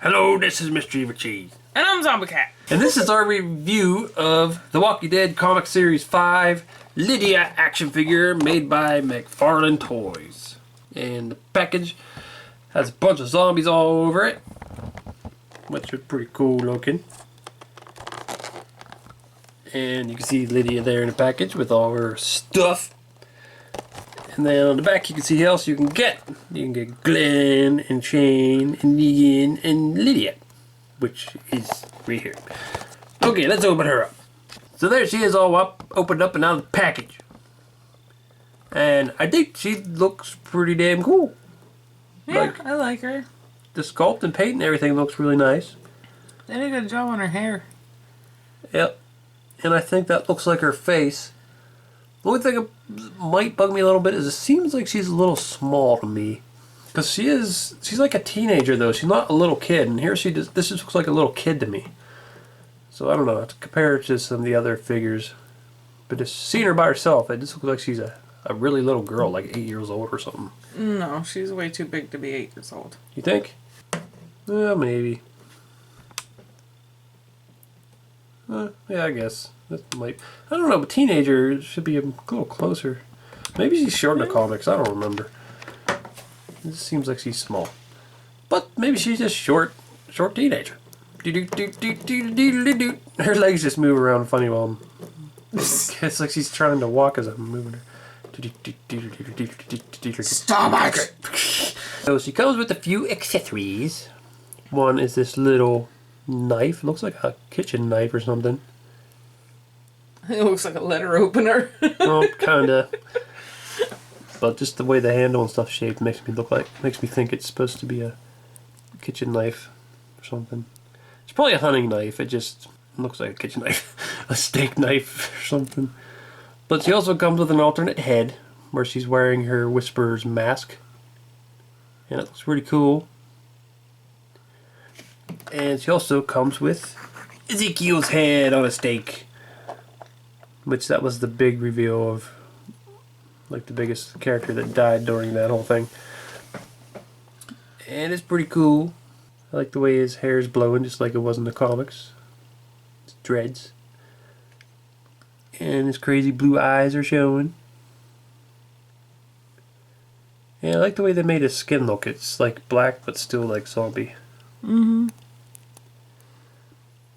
Hello, this is Mr. Evilcheese. And I'm Zombie Cat. And this is our review of The Walking Dead Comic Series 5 Lydia action figure made by McFarlane Toys. And the package has a bunch of zombies all over it, which are pretty cool looking. And you can see Lydia there in the package with all her stuff. And then on the back you can see who else you can get. You can get Glenn and Shane and Negan and Lydia, which is right here. Okay, let's open her up. So there she is, all up, opened up and out of the package. And I think she looks pretty damn cool. Yeah, I like her. The sculpt and paint and everything looks really nice. They did a good job on her hair. Yep. And I think that looks like her face. The only thing that might bug me a little bit is it seems like she's a little small to me. Because she's like a teenager though. She's not a little kid. And here this just looks like a little kid to me. So I don't know. To compare it to some of the other figures. But just seeing her by herself, it just looks like she's a really little girl, like 8 years old or something. No, she's way too big to be 8 years old. You think? Well, maybe. Yeah, I guess. That might. I don't know, but teenager should be a little closer. Maybe she's short in the comics. I don't remember. It just seems like she's small. But maybe she's just short teenager. Her legs just move around funny while it's like she's trying to walk as I'm moving her. Stop it! So she comes with a few accessories. One is this little knife. Looks like a kitchen knife or something. It looks like a letter opener. Well, kinda. But just the way the handle and stuff shaped makes me think it's supposed to be a kitchen knife or something. It's probably a hunting knife. It just looks like a kitchen knife. A steak knife or something. But she also comes with an alternate head where she's wearing her Whisperer's mask. And it looks pretty cool. And she also comes with Ezekiel's head on a stake. Which that was the big reveal of, like, the biggest character that died during that whole thing. And it's pretty cool. I like the way his hair is blowing just like it was in the comics. It's dreads. And his crazy blue eyes are showing. And I like the way they made his skin look. It's like black but still like zombie. Mm-hmm.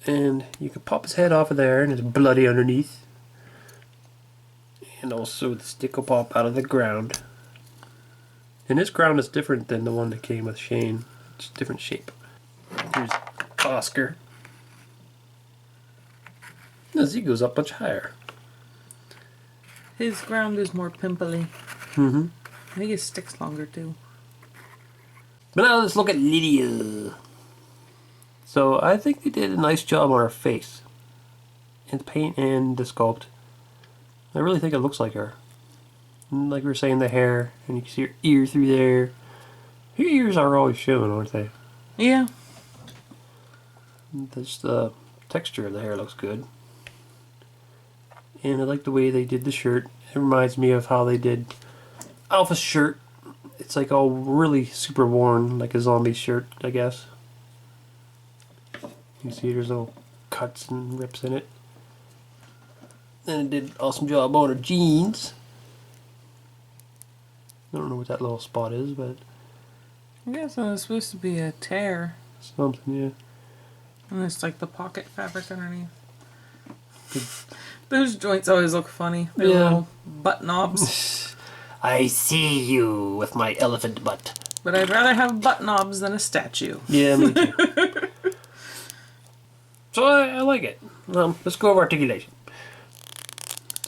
And you can pop his head off of there and it's bloody underneath. And also the stick will pop out of the ground. And this ground is different than the one that came with Shane. It's a different shape. Here's Oscar. As he goes up much higher. His ground is more pimply. Mm-hmm. I think his stick's longer too. But now let's look at Lydia. So I think they did a nice job on her face. And the paint and the sculpt. I really think it looks like her. And like we were saying, the hair, and you can see her ear through there. Her ears are always showing, aren't they? Yeah. Just the texture of the hair looks good. And I like the way they did the shirt. It reminds me of how they did Alpha's shirt. It's like all really super worn, like a zombie shirt, I guess. You can see there's little cuts and rips in it. And it did an awesome job on her jeans. I don't know what that little spot is, but I guess it was supposed to be a tear. something, yeah. And it's like the pocket fabric underneath. Those joints always look funny. They're little butt knobs. I see you with my elephant butt. But I'd rather have butt knobs than a statue. Yeah, me too. So I like it. Let's go over articulation.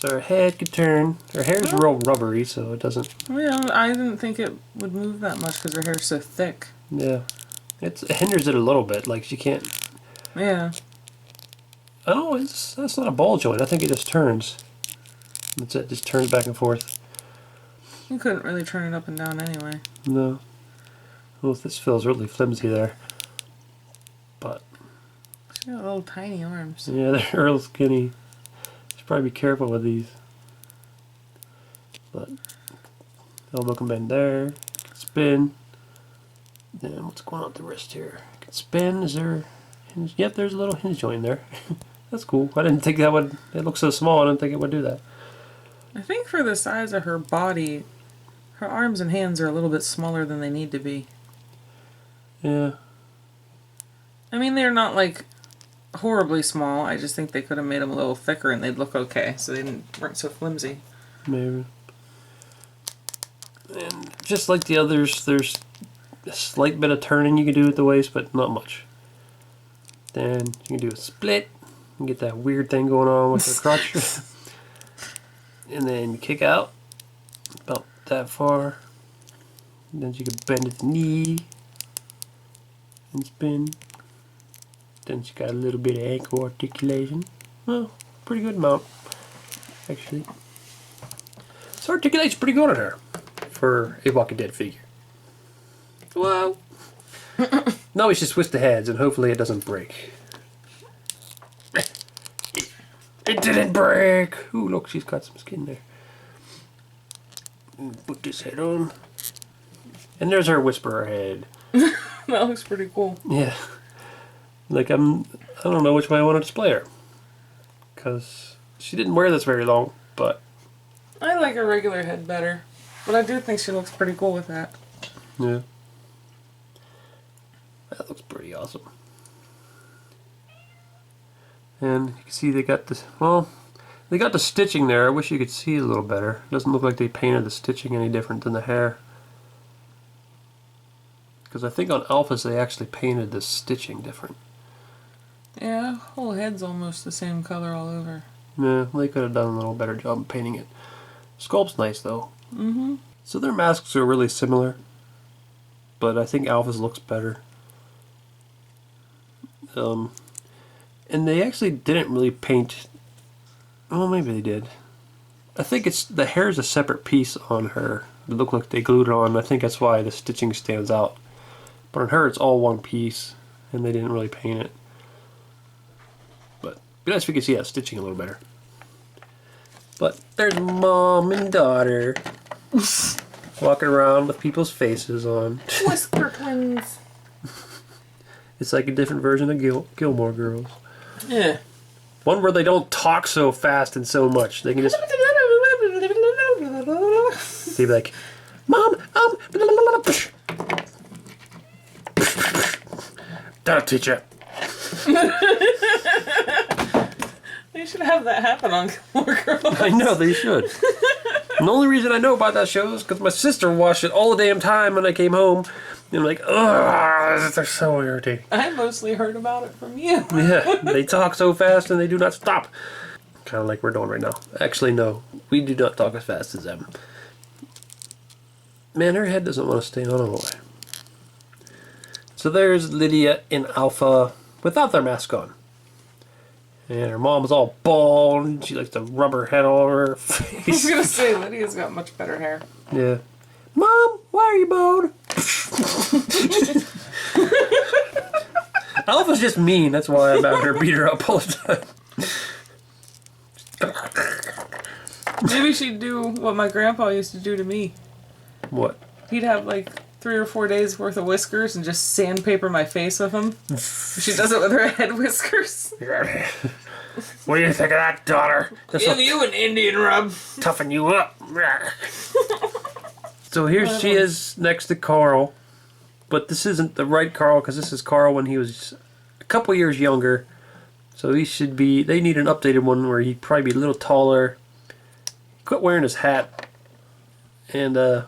So her head could turn. Her hair's real rubbery, so it doesn't. Yeah, I didn't think it would move that much because her hair's so thick. Yeah, it hinders it a little bit. Like she can't. Yeah. Oh, that's not a ball joint. I think it just turns. That's it. Just turns back and forth. You couldn't really turn it up and down anyway. No. Well, this feels really flimsy there. But She's got little tiny arms. yeah, they're real skinny. Should probably be careful with these. But elbow can bend there. Spin. Then what's going on with the wrist here? Spin, is there... Hinge? Yep, there's a little hinge joint there. That's cool. I didn't think that would... It looks so small, I didn't think it would do that. I think for the size of her body, her arms and hands are a little bit smaller than they need to be. Yeah. I mean, they're not like horribly small. I just think they could have made them a little thicker and they'd look okay, so they weren't so flimsy. Maybe. And just like the others, there's a slight bit of turning you can do at the waist, but not much. Then you can do a split and get that weird thing going on with the crotch. And then you kick out about that far. And then you can bend at the knee and spin. Then she got a little bit of ankle articulation. Well, pretty good amount, actually. So articulates pretty good on her for a Walking Dead figure. Whoa! Now we should switch the heads and hopefully it doesn't break. It didn't break! Ooh, look, she's got some skin there. Put this head on. And there's her Whisperer head. That looks pretty cool. Yeah. Like, I don't know which way I want to display her. Because she didn't wear this very long, but... I like her regular head better. But I do think she looks pretty cool with that. Yeah. That looks pretty awesome. And you can see they got this, well, they got the stitching there. I wish you could see it a little better. It doesn't look like they painted the stitching any different than the hair. Because I think on Alphas they actually painted the stitching different. Yeah, whole head's almost the same color all over. Yeah, they could have done a little better job of painting it. Sculpt's nice though. Mm-hmm. So their masks are really similar. But I think Alpha's looks better. And they actually didn't really paint... Well, maybe they did. I think it's the hair's a separate piece on her. It looked like they glued it on. I think that's why the stitching stands out. But on her, it's all one piece, and they didn't really paint it. But it'd be nice if we could see that stitching a little better. But there's mom and daughter walking around with people's faces on. Whisper twins. It's like a different version of Gilmore Girls. Yeah. One where they don't talk so fast and so much. They can just... They'd be like, Mom, that'll teach you. They should have that happen on Gilmore Girls. I know, they should. And the only reason I know about that show is because my sister watched it all the damn time when I came home. And I'm like, ugh, they're so irritating. I mostly heard about it from you. Yeah, they talk so fast and they do not stop. Kind of like we're doing right now. Actually, no. We do not talk as fast as them. Man, her head doesn't want to stay on all the way. So there's Lydia in Alpha without their mask on. And her mom's all bald and she likes to rub her head all over her face. I was going to say, Lydia's got much better hair. Yeah. Mom, why are you bald? Alpha's just mean. That's why I'm out here beat her up all the time. Maybe she'd do what my grandpa used to do to me. What? He'd have like 3 or 4 days worth of whiskers and just sandpaper my face with them. She does it with her head whiskers. What do you think of that, daughter? Give you an Indian rub. Toughen you up. So here she is next to Carl. But this isn't the right Carl because this is Carl when he was a couple years younger. So he should be... They need an updated one where he'd probably be a little taller. Quit wearing his hat. And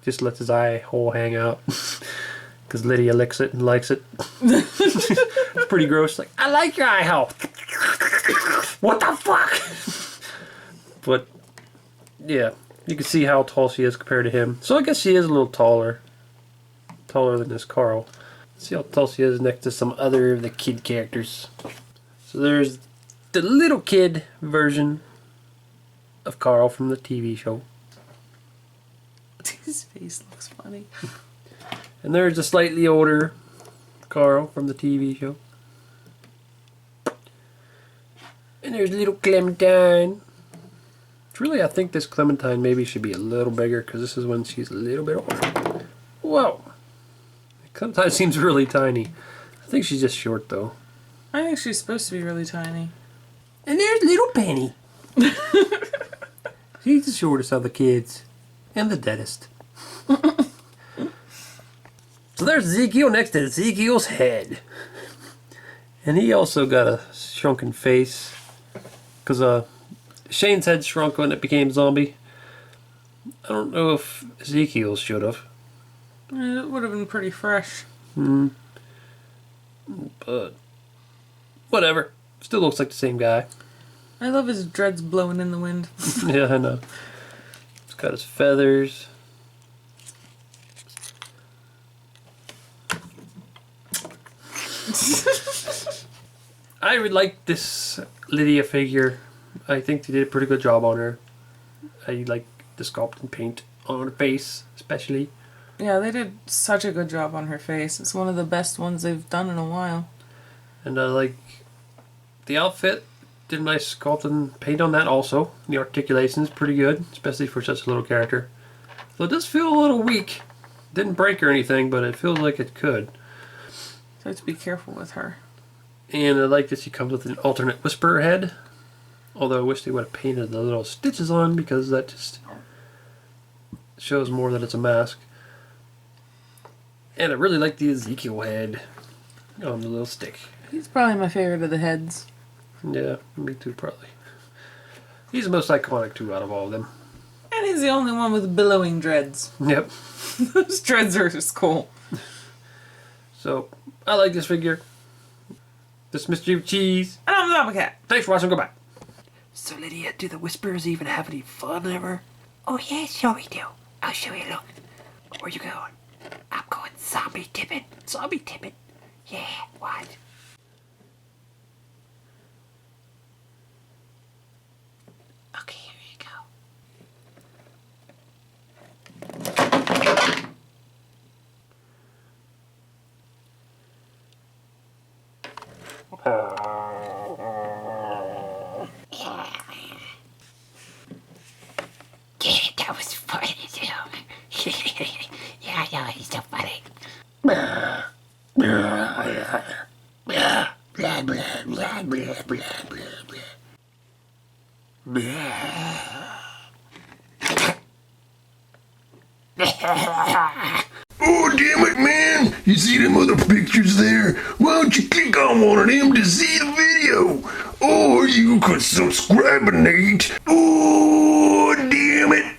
just lets his eye hole hang out. Because Lydia licks it and likes it. It's pretty gross. Like, I like your eye hole. What the fuck? But, yeah. You can see how tall she is compared to him. So I guess she is a little taller. Taller than this Carl. Let's see how tall she is next to some other of the kid characters. So there's the little kid version of Carl from the TV show. His face looks funny. And there's the slightly older Carl from the TV show. And there's little Clementine. Really, I think this Clementine maybe should be a little bigger because this is when she's a little bit older. Whoa. Sometimes seems really tiny. I think she's just short, though. I think she's supposed to be really tiny. And there's little Penny. She's the shortest of the kids. And the deadest. So there's Ezekiel next to Ezekiel's head. And he also got a shrunken face. Because Shane's head shrunk when it became zombie. I don't know if Ezekiel's should have. It would have been pretty fresh. But whatever. Still looks like the same guy. I love his dreads blowing in the wind. Yeah, I know. He's got his feathers. I would like this Lydia figure. I think they did a pretty good job on her. I like the sculpt and paint on her face, especially. Yeah, they did such a good job on her face. It's one of the best ones they've done in a while. And I like the outfit. Did a nice sculpt and paint on that also. The articulation is pretty good, especially for such a little character. Though it does feel a little weak. Didn't break or anything, but it feels like it could. So have to be careful with her. And I like that she comes with an alternate whisperer head. Although I wish they would have painted the little stitches on, because that just shows more that it's a mask. And I really like the Ezekiel head on the little stick. He's probably my favorite of the heads. Yeah, me too, probably. He's the most iconic too out of all of them. And he's the only one with billowing dreads. Yep. Those dreads are just cool. So, I like this figure. This is Mr. Evilcheese. And I'm the Zombie Cat. Thanks for watching. Go back. So, Lydia, do the Whisperers even have any fun ever? Oh, yeah, sure we do. I'll show you. Look. Where you going? I'm going zombie tipping. Zombie tipping? Yeah, what? Okay, here you go. Yeah, that was funny too. Yeah, I know, he's so funny. Blah, blah, blah, blah, blah, blah, blah, blah. Oh, damn it, man. You see them other pictures there? Why don't you click on one of them to see the video? Or you could subscribe, Nate. Oh, damn it.